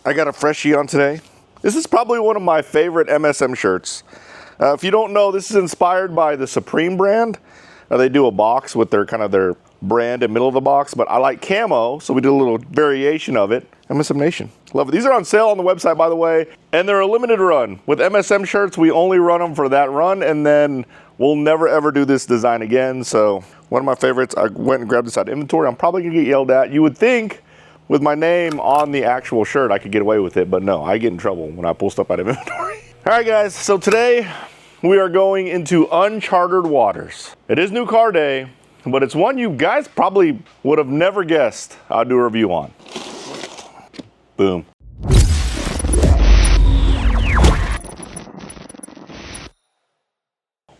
I got a freshie on today. This is probably one of my favorite MSM shirts. If you don't know, this is inspired by the Supreme brand. They do a box with their brand in the middle of the box, but I like camo, so we did a little variation of it. MSM Nation, love it. These are on sale on the website, by the way, and they're a limited run. With MSM shirts, we only run them for that run, and then we'll never ever do this design again. So one of my favorites. I went and grabbed this out of inventory. I'm probably gonna get yelled at. You would think with my name on the actual shirt, I could get away with it, but no, I get in trouble when I pull stuff out of inventory. All right, guys, so today we are going into uncharted waters. It is new car day, but it's one you guys probably would have never guessed I'd do a review on. Boom.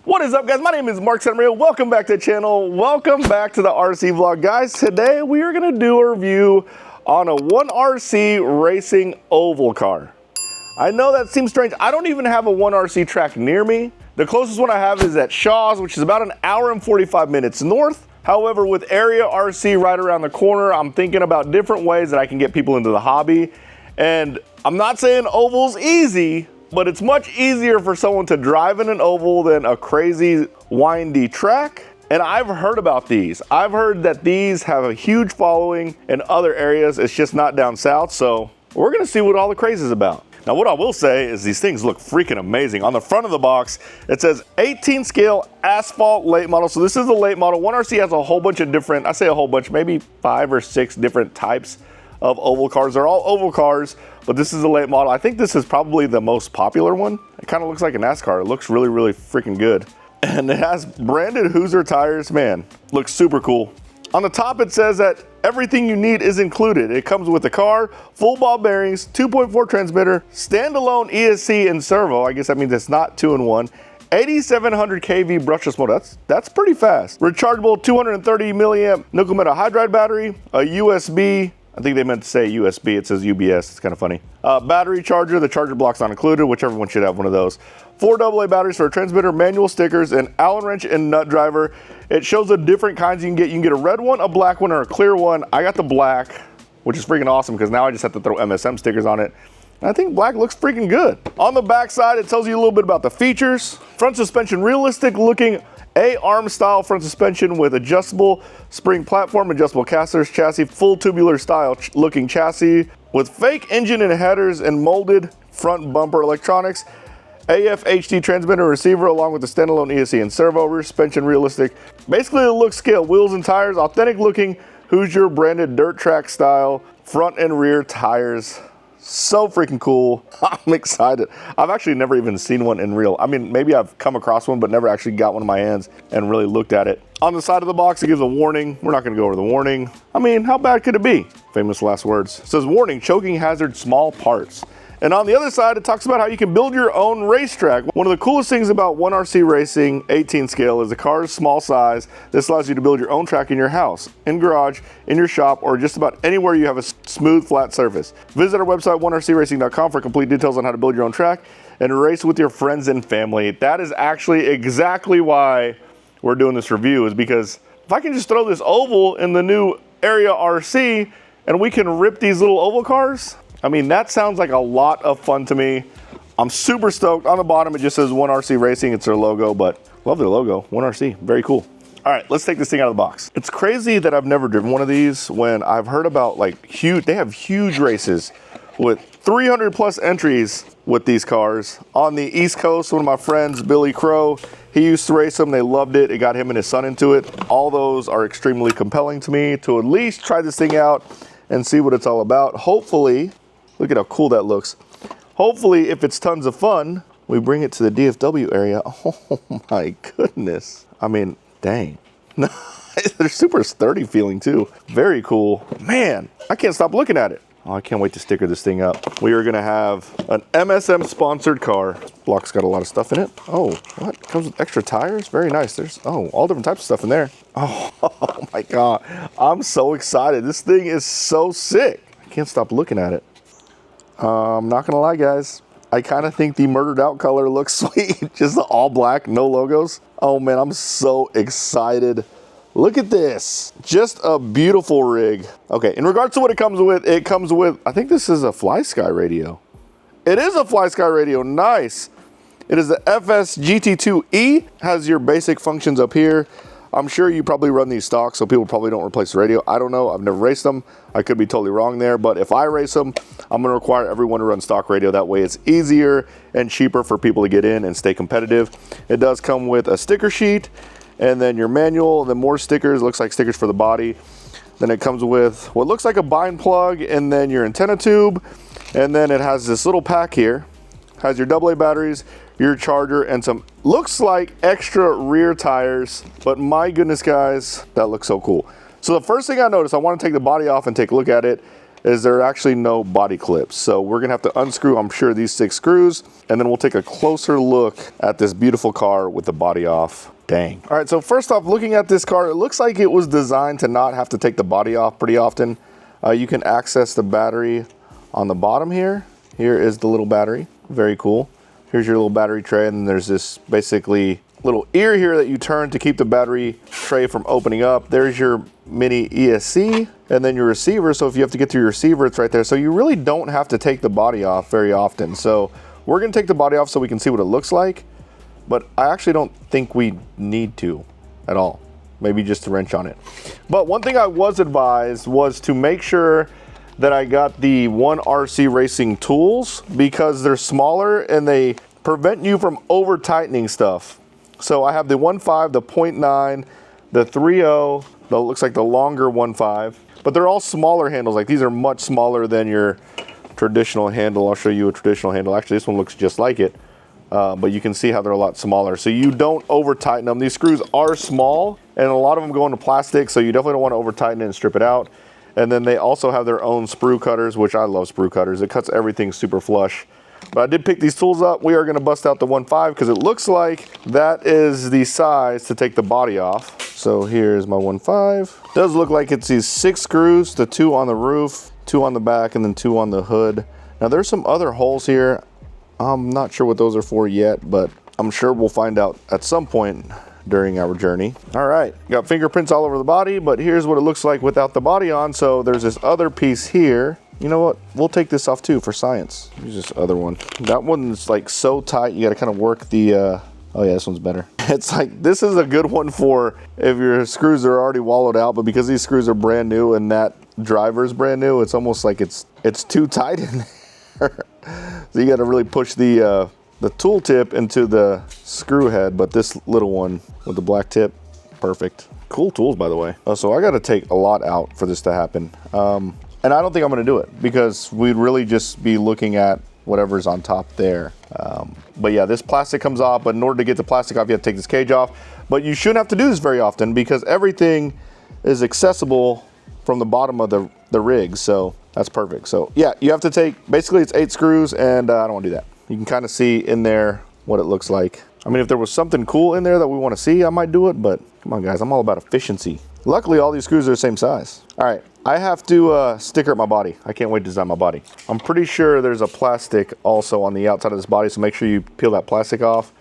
What is up, guys? My name is Mark Santamaria. Welcome back to the channel. Welcome back to the RC vlog. Guys, today we are gonna do a review on a 1RC racing oval car. I know that seems strange. I don't even have a 1RC track near me. The closest one I have is at Shaw's, which is about an hour and 45 minutes north. However, with Area RC right around the corner, I'm thinking about different ways that I can get people into the hobby. And I'm not saying oval's easy, but it's much easier for someone to drive in an oval than a crazy windy track. And I've heard about these. I've heard that these have a huge following in other areas. It's just not down south. So we're gonna see what all the craze is about. Now, what I will say is these things look freaking amazing. On the front of the box, it says 18 scale Asphalt late model. So this is the late model. 1RC has a whole bunch of different, I say a whole bunch, maybe 5 or 6 different types of oval cars. They're all oval cars, but this is a late model. I think this is probably the most popular one. It kind of looks like a NASCAR. It looks really, really freaking good. And it has branded Hoosier tires. Man, looks super cool. On the top, it says that everything you need is included. It comes with the car, full ball bearings, 2.4 transmitter, standalone ESC and servo. I guess that means it's not 2-in-1. 8700 kV brushless motor. That's pretty fast. Rechargeable 230 milliamp nickel metal hydride battery, a USB. I think they meant to say USB. It says UBS. It's kind of funny. Battery charger. The charger block's not included, which everyone should have one of those. 4 AA batteries for a transmitter, manual stickers, an Allen wrench and nut driver. It shows the different kinds you can get. You can get a red one, a black one, or a clear one. I got the black, which is freaking awesome because now I just have to throw MSM stickers on it. And I think black looks freaking good. On the back side, it tells you a little bit about the features. Front suspension, realistic looking A-arm style front suspension with adjustable spring platform, adjustable casters, chassis, full tubular style looking chassis with fake engine and headers and molded front bumper electronics. AF HD transmitter receiver along with the standalone ESC and servo. Rear suspension realistic. Basically it looks scale. Wheels and tires, authentic looking Hoosier branded dirt track style. Front and rear tires. So freaking cool. I'm excited. I've actually never even seen one in real. I mean, maybe I've come across one, but never actually got one in my hands and really looked at it. On the side of the box, it gives a warning. We're not gonna go over the warning. I mean, how bad could it be? Famous last words. It says, warning, choking hazard, small parts. And on the other side, it talks about how you can build your own racetrack. One of the coolest things about 1RC Racing 18 scale is the car's small size. This allows you to build your own track in your house, in garage, in your shop, or just about anywhere you have a smooth, flat surface. Visit our website, 1rcracing.com, for complete details on how to build your own track and race with your friends and family. That is actually exactly why we're doing this review, is because if I can just throw this oval in the new Area RC and we can rip these little oval cars, I mean, that sounds like a lot of fun to me. I'm super stoked. On the bottom, it just says 1RC Racing. It's their logo, but love their logo. 1RC, very cool. All right, let's take this thing out of the box. It's crazy that I've never driven one of these when I've heard about like huge, they have huge races with 300 plus entries with these cars. On the East Coast, one of my friends, Billy Crow, he used to race them. They loved it. It got him and his son into it. All those are extremely compelling to me to at least try this thing out and see what it's all about. Hopefully, look at how cool that looks. Hopefully, if it's tons of fun, we bring it to the DFW area. Oh my goodness. I mean, dang. They're super sturdy feeling too. Very cool. Man, I can't stop looking at it. Oh, I can't wait to sticker this thing up. We are gonna have an MSM sponsored car. Block's got a lot of stuff in it. Oh, what? Comes with extra tires? Very nice. There's, oh, all different types of stuff in there. Oh my God. I'm so excited. This thing is so sick. I can't stop looking at it. I'm not gonna lie, guys. I kind of think the murdered out color looks sweet. Just the all black, no logos. Oh man, I'm so excited. Look at this. Just a beautiful rig. Okay, in regards to what it comes with, I think this is a FlySky radio. It is a FlySky radio, nice. It is the FS GT2E, has your basic functions up here. I'm sure you probably run these stock, so people probably don't replace the radio. I don't know, I've never raced them. I could be totally wrong there, but if I race them, I'm gonna require everyone to run stock radio. That way it's easier and cheaper for people to get in and stay competitive. It does come with a sticker sheet, and then your manual, and then more stickers, looks like stickers for the body. Then it comes with what looks like a bind plug, and then your antenna tube, and then it has this little pack here. Has your AA batteries, your charger, and some, looks like extra rear tires, but my goodness guys, that looks so cool. So the first thing I noticed, I want to take the body off and take a look at it, is there are actually no body clips. So we're gonna have to unscrew, I'm sure, these 6 screws, and then we'll take a closer look at this beautiful car with the body off. Dang. All right, so first off, looking at this car, it looks like it was designed to not have to take the body off pretty often. You can access the battery on the bottom here. Here is the little battery, very cool. Here's your little battery tray, and then there's this basically little ear here that you turn to keep the battery tray from opening up. There's your mini ESC, and then your receiver. So if you have to get to your receiver, it's right there. So you really don't have to take the body off very often. So we're gonna take the body off so we can see what it looks like, but I actually don't think we need to at all. Maybe just a wrench on it. But one thing I was advised was to make sure that I got the 1RC Racing tools, because they're smaller and they prevent you from over tightening stuff. So I have the 1.5, the 0.9, the 3.0, that looks like the longer 1.5, but they're all smaller handles. Like, these are much smaller than your traditional handle. I'll show you a traditional handle. Actually, this one looks just like it, but you can see how they're a lot smaller. So you don't over tighten them. These screws are small, and a lot of them go into plastic, so you definitely don't want to over tighten it and strip it out. And then they also have their own sprue cutters, which I love sprue cutters. It cuts everything super flush. But I did pick these tools up. We are gonna bust out the 1.5 because it looks like that is the size to take the body off. So here's my 1.5. Does look like it's these 6 screws, the 2 on the roof, 2 on the back, and then 2 on the hood. Now there's some other holes here. I'm not sure what those are for yet, but I'm sure we'll find out at some point during our journey. All right, got fingerprints all over the body, but here's what it looks like without the body on. So there's this other piece here. You know what? We'll take this off too for science. Here's this other one. That one's like so tight, you gotta kind of work the, oh yeah, this one's better. It's like, this is a good one for if your screws are already wallowed out, but because these screws are brand new and that driver's brand new, it's almost like it's too tight in there. So you gotta really push the tool tip into the screw head, but this little one with the black tip, perfect. Cool tools, by the way. So I gotta take a lot out for this to happen. And I don't think I'm gonna do it because we'd really just be looking at whatever's on top there. But yeah, this plastic comes off, but in order to get the plastic off, you have to take this cage off. But you shouldn't have to do this very often because everything is accessible from the bottom of the rig, so that's perfect. So yeah, you have to take, basically it's 8 screws, and I don't wanna do that. You can kind of see in there what it looks like. I mean, if there was something cool in there that we want to see, I might do it, but come on guys, I'm all about efficiency. Luckily, all these screws are the same size. All right, I have to sticker up my body. I can't wait to design my body. I'm pretty sure there's a plastic also on the outside of this body, so make sure you peel that plastic off.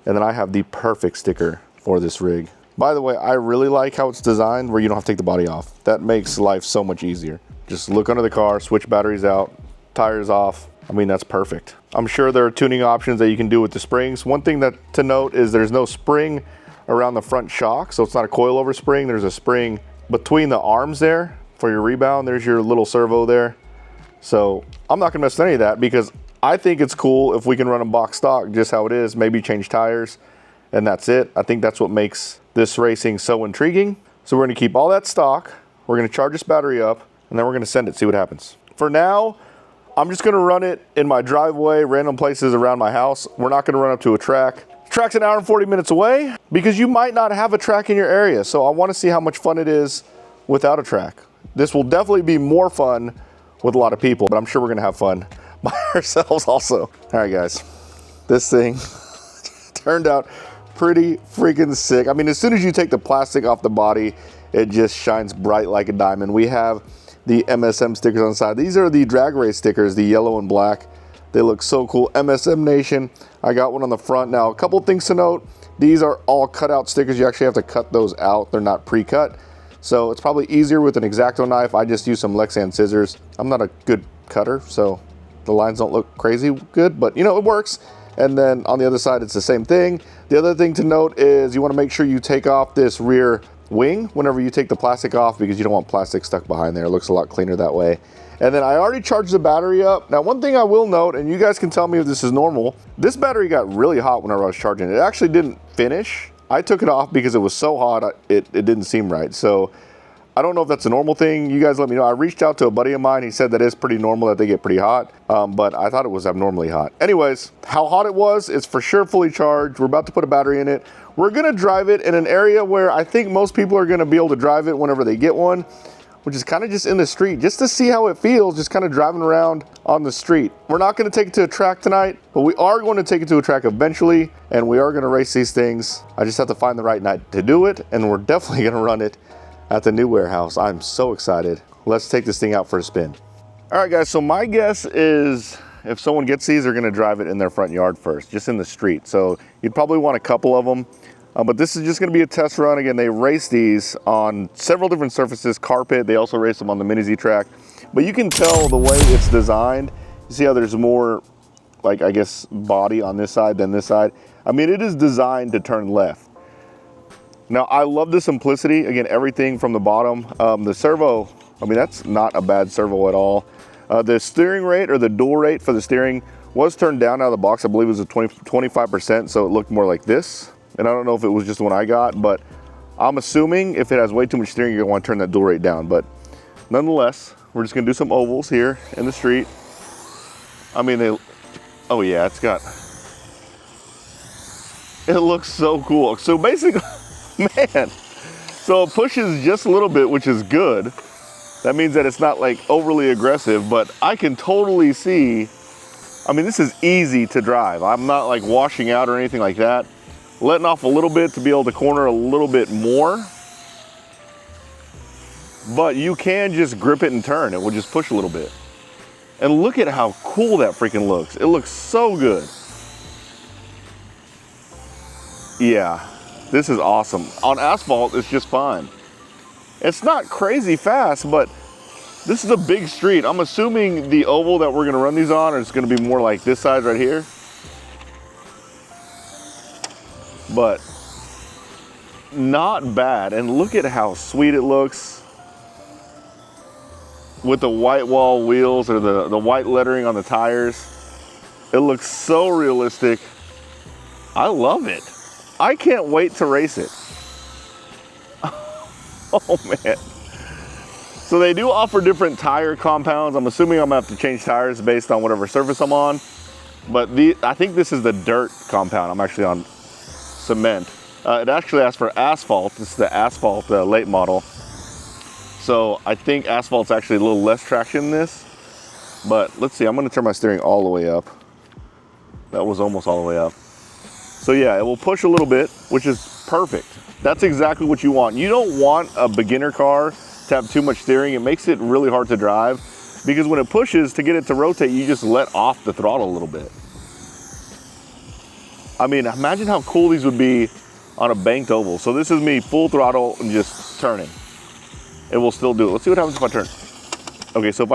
And then I have the perfect sticker for this rig. By the way, I really like how it's designed where you don't have to take the body off. That makes life so much easier. Just look under the car, switch batteries out, tires off. I mean, that's perfect. I'm sure there are tuning options that you can do with the springs. One thing to note is there's no spring around the front shock, so it's not a coilover spring. There's a spring between the arms there for your rebound. There's your little servo there. So I'm not gonna mess with any of that because I think it's cool if we can run a box stock just how it is, maybe change tires, and that's it. I think that's what makes this racing so intriguing. So we're gonna keep all that stock. We're gonna charge this battery up, and then we're gonna send it, see what happens. For now, I'm just gonna run it in my driveway, random places around my house. We're not gonna run up to a track. Track's an hour and 40 minutes away because you might not have a track in your area. So I wanna see how much fun it is without a track. This will definitely be more fun with a lot of people, but I'm sure we're gonna have fun by ourselves also. All right guys, this thing turned out pretty freaking sick. I mean, as soon as you take the plastic off the body, it just shines bright like a diamond. We have the MSM stickers on the side. These are the drag race stickers, the yellow and black. They look so cool. MSM Nation, I got one on the front. Now, a couple things to note. These are all cutout stickers. You actually have to cut those out. They're not pre-cut. So it's probably easier with an X-Acto knife. I just use some Lexan scissors. I'm not a good cutter, so the lines don't look crazy good, but you know, it works. And then on the other side, it's the same thing. The other thing to note is you want to make sure you take off this rear wing whenever you take the plastic off, because you don't want plastic stuck behind there. It looks a lot cleaner that way. And then I already charged the battery up. Now, one thing I will note, and you guys can tell me if this is normal, this battery got really hot whenever I was charging it. It actually didn't finish. I took it off because it was so hot, it didn't seem right. So I don't know if that's a normal thing. You guys let me know. I reached out to a buddy of mine. He said that is pretty normal, that they get pretty hot, but I thought it was abnormally hot. Anyways, how hot it was, it's for sure fully charged. We're about to put a battery in it. We're gonna drive it in an area where I think most people are gonna be able to drive it whenever they get one, which is kind of just in the street, just to see how it feels, just kind of driving around on the street. We're not gonna take it to a track tonight, but we are going to take it to a track eventually, and we are gonna race these things. I just have to find the right night to do it, and we're definitely gonna run it at the new warehouse. I'm so excited. Let's take this thing out for a spin. All right, guys, so my guess is if someone gets these, they're gonna drive it in their front yard first, just in the street. So you'd probably want a couple of them. But this is just gonna be a test run. Again, they race these on several different surfaces, carpet. They also race them on the Mini Z track. But you can tell the way it's designed. You see how there's more, like, I guess, body on this side than this side. I mean, it is designed to turn left. Now, I love the simplicity. Again, everything from the bottom. The servo, I mean, that's not a bad servo at all. The steering rate, or the dual rate for the steering, was turned down out of the box. I believe it was a 25%, so it looked more like this. And I don't know if it was just the one I got, but I'm assuming if it has way too much steering, you're gonna want to turn that dual rate down. But nonetheless, we're just gonna do some ovals here in the street. I mean, oh yeah, it looks so cool. So basically, man, so it pushes just a little bit, which is good. That means that it's not like overly aggressive, but I can totally see, I mean, this is easy to drive. I'm not like washing out or anything like that. Letting off a little bit to be able to corner a little bit more. But you can just grip it and turn. It will just push a little bit. And look at how cool that freaking looks. It looks so good. Yeah, this is awesome. On asphalt, it's just fine. It's not crazy fast, but this is a big street. I'm assuming the oval that we're gonna run these on is gonna be more like this size right here. But not bad. And look at how sweet it looks with the white wall wheels, or the white lettering on the tires. It looks so realistic. I love it. I can't wait to race it. Oh man. So they do offer different tire compounds. I'm assuming I'm gonna have to change tires based on whatever surface I'm on. But I think this is the dirt compound. I'm actually on cement. It actually asks for asphalt. This is the asphalt late model. So I think asphalt's actually a little less traction than this. But let's see, I'm gonna turn my steering all the way up. That was almost all the way up. So yeah, it will push a little bit, which is perfect. That's exactly what you want. You don't want a beginner car to have too much steering. It makes it really hard to drive, because when it pushes, to get it to rotate, you just let off the throttle a little bit. I mean, imagine how cool these would be on a banked oval. So this is me full throttle and just turning. It will still do it. Let's see what happens if I turn. Okay, so if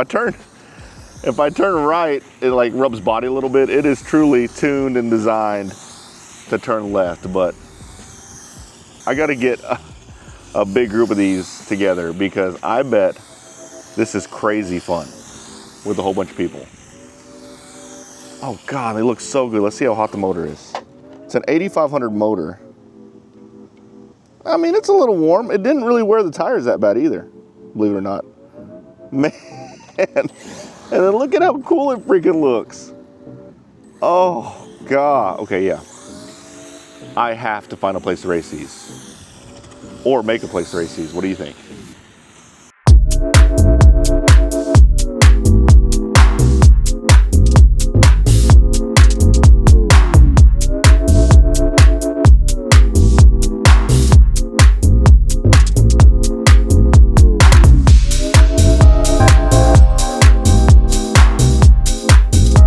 I turn right, it like rubs body a little bit. It is truly tuned and designed to turn left, but I gotta get a big group of these together, because I bet this is crazy fun with a whole bunch of people. Oh God, they look so good. Let's see how hot the motor is. It's an 8500 motor. I mean, it's a little warm. It didn't really wear the tires that bad either, believe it or not. Man, and then look at how cool it freaking looks. Oh God, okay, yeah. I have to find a place to race these, or make a place to race these. What do you think?